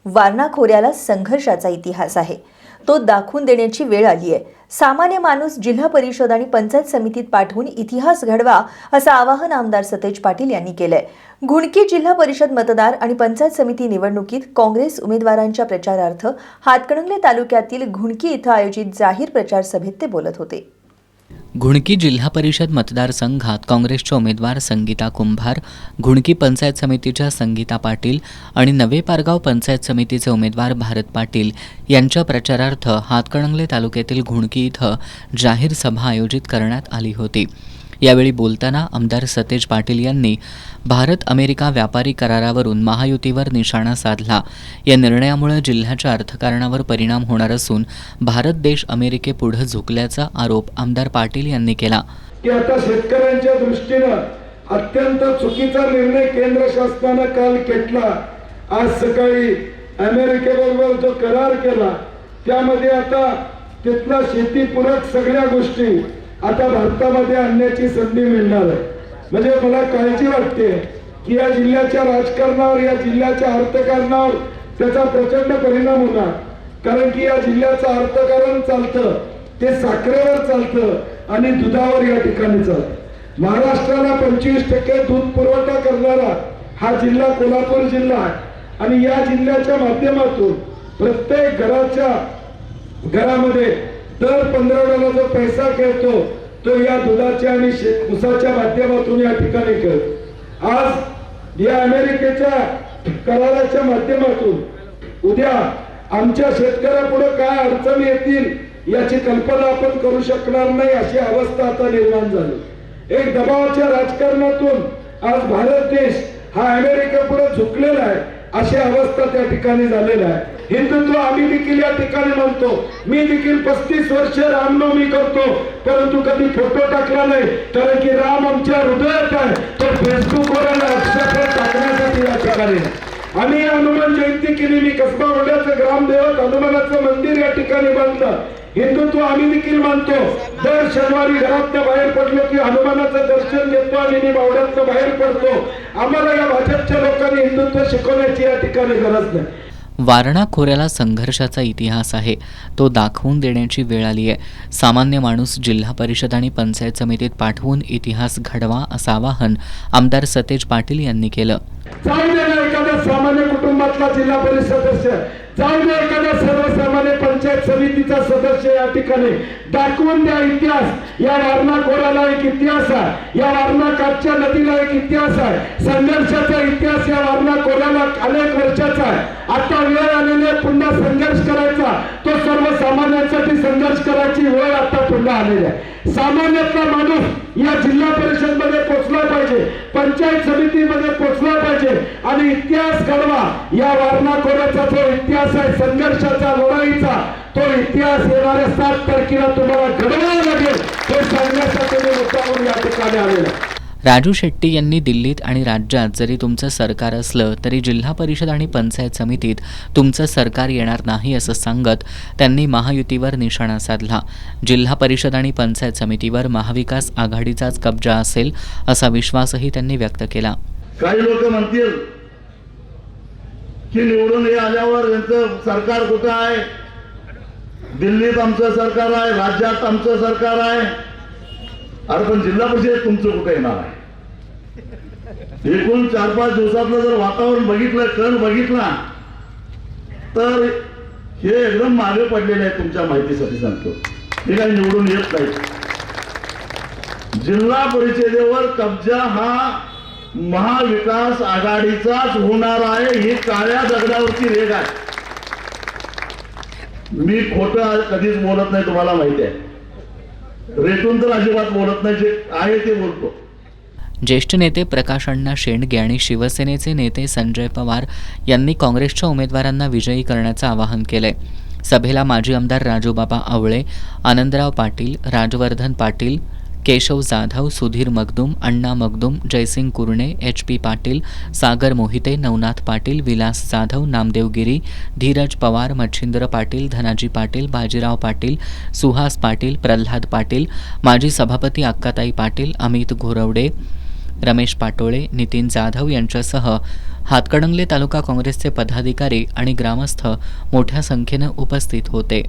वारणा खोऱ्याला संघर्षाचा इतिहास आहे, तो दाखवून देण्याची वेळ आली आहे. सामान्य माणूस जिल्हा परिषद आणि पंचायत समितीत पाठवून इतिहास घडवा असं आवाहन आमदार सतेज पाटील यांनी केलंय. घुणकी जिल्हा परिषद मतदार आणि पंचायत समिती निवडणुकीत काँग्रेस उमेदवारांच्या प्रचारार्थ हातकणंगले तालुक्यातील घुणकी इथं आयोजित जाहीर प्रचार सभेत ते बोलत होते. घुणकी जिल्हा परिषद मतदारसंघात काँग्रेसच्या उमेदवार संगीता कुंभार, घुणकी पंचायत समितीच्या संगीता पाटील आणि नवे पारगाव पंचायत समितीचे उमेदवार भारत पाटील यांच्या प्रचारार्थ हातकणंगले तालुक्यातील घुणकी इथं जाहीर सभा आयोजित करण्यात आली होती. यावेळी बोलताना आमदार सतेज पाटील यांनी भारत अमेरिका व्यापारी करारावरून महायुतीवर निशाणा साधला. या निर्णयामुळे जिल्ह्याच्या अर्थकारणावर परिणाम होणार असून भारत देश अमेरिकेपुढे झुकल्याचा आरोप आमदार पाटील यांनी केला. की आता शेतकऱ्यांच्या दृष्टीने अत्यंत चुकीचा निर्णय केंद्र शासनाने काल घेतला. आज सकाळी अमेरिकेबरोबर जो करार केला त्यामध्ये आता तिथला शेतीपूरक सगळ्या गोष्टी आता भारतामध्ये आणण्याची संधी मिळणार आहे. म्हणजे मला काळजी वाटते की या जिल्ह्याच्या राजकारणावर, या जिल्ह्याच्या अर्थकारणावर त्याचा प्रचंड परिणाम होणार. कारण की या जिल्ह्याचं अर्थकारण चालतं ते साखरेवर चालतं आणि दुधावर या ठिकाणी चालतं. महाराष्ट्राला 25% दूध पुरवठा करणारा हा जिल्हा कोल्हापूर जिल्हा आहे आणि या जिल्ह्याच्या माध्यमातून प्रत्येक घरामध्ये दर 15 डॉलर जो पैसा खेळतो तो या दुधाच्या आणि ऊसाच्या माध्यमातून या ठिकाणी खेळतो. आज या अमेरिकेच्या कराराच्या माध्यमातून उद्या आमच्या शेतकऱ्यापुढे काय अडचणी येतील याची कल्पना आपण करू शकणार नाही, अशी अवस्था आता निर्माण झाली. एक दबावाच्या राजकारणातून आज भारत देश हा अमेरिकेपुढे झुकलेला आहे अशी अवस्था त्या ठिकाणी झालेली आहे. हिंदुत्व आम्ही देखील या ठिकाणी म्हणतो. मी देखील 35 वर्ष रामनवमी करतो, परंतु कधी फोटो टाकला नाही, कारण की राम आमच्या हृदयात आहे. तो फेसबुकवर अक्षर टाकण्यासाठी या ठिकाणी आम्ही हनुमान जयंती केली. मी कसबा वड्याचं ग्रामदेवत हनुमानाचं मंदिर या ठिकाणी बांधलं. हिंदुत्व आम्ही देखील मानतो. दर शनिवारी घरातनं बाहेर पडलो की हनुमानाचं दर्शन घेतो आणि मी बावड्यातनं बाहेर पडतो. आम्हाला या भाजपच्या लोकांनी हिंदुत्व शिकवण्याची या ठिकाणी गरज नाही. वारणा खोऱ्याला संघर्षाचा इतिहास आहे, तो दाखवून देण्याची वेळ आली आहे. सामान्य माणूस जिल्हा परिषद आणि पंचायत समितीत पाठवून इतिहास घडवा असं आवाहन आमदार सतेज पाटील यांनी केलं. जाऊ दे ना एखाद्या सामान्य कुटुंबातला जिल्हा परिषद सदस्य, जाऊ दे एखाद्या सर्वसामान्य पंचायत समितीचा सदस्य, या ठिकाणी दाखवून द्या इतिहास. या वारणा खोऱ्याला एक इतिहास आहे, या वारणा काठच्या नदीला एक इतिहास आहे. संघर्षाचा इतिहास या वारणा खोऱ्याला अनेक वर्षाचा आहे. आता वेळ आलेली आहे पुन्हा संघर्ष करायचा. तो सर्वसामान्यांसाठी संघर्ष करायची वेळ आता पुन्हा आलेली आहे. सामान्यातला माणूस या जिल्हा परिषद मध्ये पोहोचला पाहिजे, पंचायत समितीमध्ये पोहोचला पाहिजे आणि इतिहास घडवा. या वारणा खोऱ्याचा जो इतिहास आहे संघर्षाचा, लढाईचा, तो इतिहास येणाऱ्या 7 तारखेला तुम्हाला घडवावा लागेल हे सांगण्यासाठी मी मुद्दामून या ठिकाणी आलेलो. राजू शेट्टी यांनी दिल्लीत आणि राज्यात जरी तुमचं सरकार असलं तरी जिल्हा परिषद आणि पंचायत समितीत तुमचं सरकार येणार नाही असं सांगत त्यांनी महायुतीवर निशाणा साधला. जिल्हा परिषद आणि पंचायत समितीवर महाविकास आघाडीचाच कब्जा असेल असा विश्वासही त्यांनी व्यक्त केला. काही लोक म्हणतील की निवडून आल्यावर यांचं सरकार कुठं आहे, दिल्लीत आमचं सरकार आहे, राज्यात आमचं सरकार आहे. अरे पण जिल्हा परिषद तुमचं कुठं येणार आहे? एकूण 4-5 दिवसातलं जर वातावरण बघितलं, कल बघितला तर हे एकदम मागे पडलेले आहे. तुमच्या माहितीसाठी सांगतो, हे काही निवडून येत नाही. जिल्हा परिषदेवर कब्जा हा महाविकास आघाडीचाच होणार आहे, ही काळ्या दगडावरची रेघ आहे. मी खोटं कधीच बोलत नाही, तुम्हाला माहिती आहे. रेटून तर अजिबात बोलत नाही, जे आहे ते बोलतो. ज्येष्ठ नेते प्रकाश अण्णा शेंडगे आणि शिवसेनेचे नेते संजय पवार यांनी काँग्रेसच्या उमेदवारांना विजयी करण्याचं आवाहन केलंय. सभेला माजी आमदार राजूबाबा आवळे, आनंदराव पाटील, राजवर्धन पाटील, केशव जाधव, सुधीर मगदूम, अण्णा मगदूम, जयसिंग कुरणे, HP पाटील, सागर मोहिते, नवनाथ पाटील, विलास जाधव, नामदेव गिरी, धीरज पवार, मच्छिंद्र पाटील, धनाजी पाटील, बाजीराव पाटील, सुहास पाटील, प्रल्हाद पाटील, माजी सभापती अक्काताई पाटील, अमित घोरवडे, रमेश पाटोळे, नितीन जाधव यांच्यासह हातकणंगले तालुका काँग्रेसचे पदाधिकारी आणि ग्रामस्थ मोठ्या संख्येने उपस्थित होते.